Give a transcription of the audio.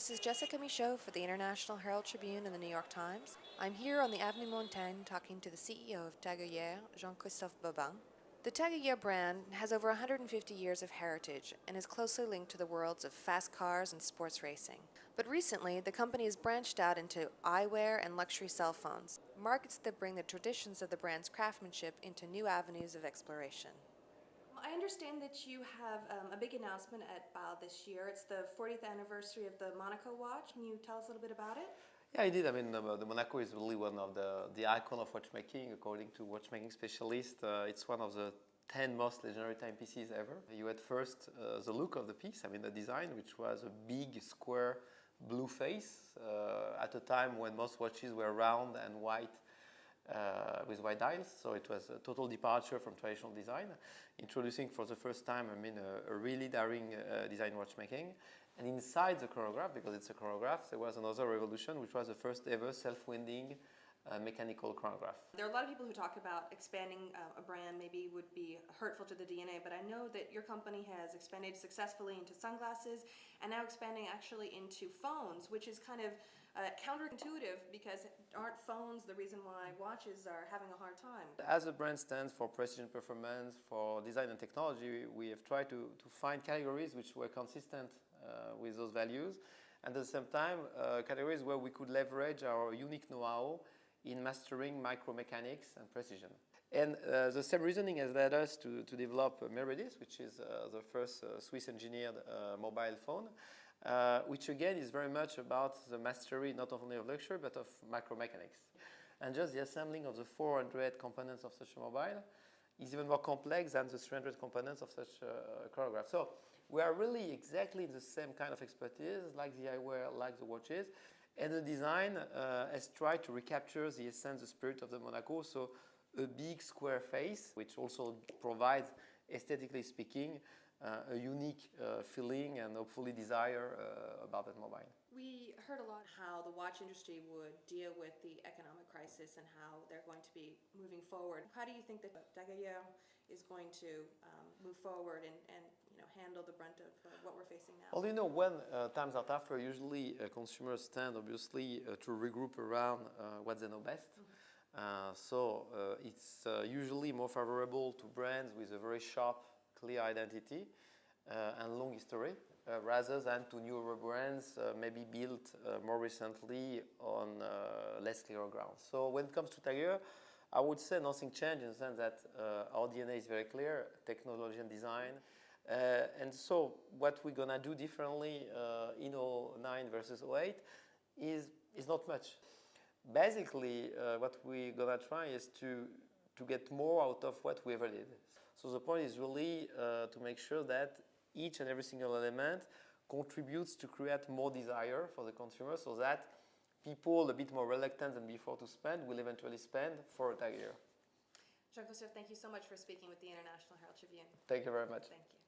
This is Jessica Michault for the International Herald Tribune and the New York Times. I'm here on the Avenue Montaigne talking to the CEO of TAG Heuer, Jean-Christophe Babin. The TAG Heuer brand has over 150 years of heritage and is closely linked to the worlds of fast cars and sports racing. But recently, the company has branched out into eyewear and luxury cell phones, markets that bring the traditions of the brand's craftsmanship into new avenues of exploration. I understand that you have a big announcement at BAL this year. It's the 40th anniversary of the Monaco watch. Can you tell us a little bit about it? Yeah, I did. I mean, the Monaco is really one of the icon of watchmaking, according to watchmaking specialists. It's one of the 10 most legendary timepieces ever. You had first the look of the piece, I mean the design, which was a big square blue face at a time when most watches were round and white with white dials, so it was a total departure from traditional design, introducing for the first time, I mean, a really daring design watchmaking. And inside the chronograph, because it's a chronograph, there was another revolution, which was the first ever self-winding mechanical chronograph. There are a lot of people who talk about expanding a brand maybe would be hurtful to the DNA, but I know that your company has expanded successfully into sunglasses and now expanding actually into phones, which is kind of counterintuitive because aren't phones the reason why watches are having a hard time? As a brand stands for precision performance, for design and technology, we have tried to find categories which were consistent with those values, and at the same time categories where we could leverage our unique know-how in mastering micromechanics and precision. And the same reasoning has led us to develop Meredith, which is the first Swiss-engineered mobile phone, which again is very much about the mastery not only of luxury but of micromechanics. And just the assembling of the 400 components of such a mobile is even more complex than the 300 components of such a chronograph. So we are really exactly in the same kind of expertise, like the eyewear, like the watches. And the design has tried to recapture the essence, the spirit of the Monaco, so a big square face, which also provides, aesthetically speaking, a unique feeling and hopefully desire about that mobile. We heard a lot how the watch industry would deal with the economic crisis and how they're going to be moving forward. How do you think that TAG Heuer is going to move forward and handle the brunt of what we're facing now? Well, you know, when times are tougher, usually consumers tend, obviously, to regroup around what they know best. So it's usually more favorable to brands with a very sharp, clear identity and long history, rather than to newer brands maybe built more recently on less clear ground. So when it comes to TAG Heuer, I would say nothing changed in the sense that our DNA is very clear, technology and design. And so what we're gonna do differently in 2009 versus 2008 is not much. Basically, what we're gonna try is to get more out of what we ever did. So the point is really to make sure that each and every single element contributes to create more desire for the consumer, so that people a bit more reluctant than before to spend will eventually spend for a TAG Heuer. Jean-Christophe, thank you so much for speaking with the International Herald Tribune. Thank you very much. Thank you.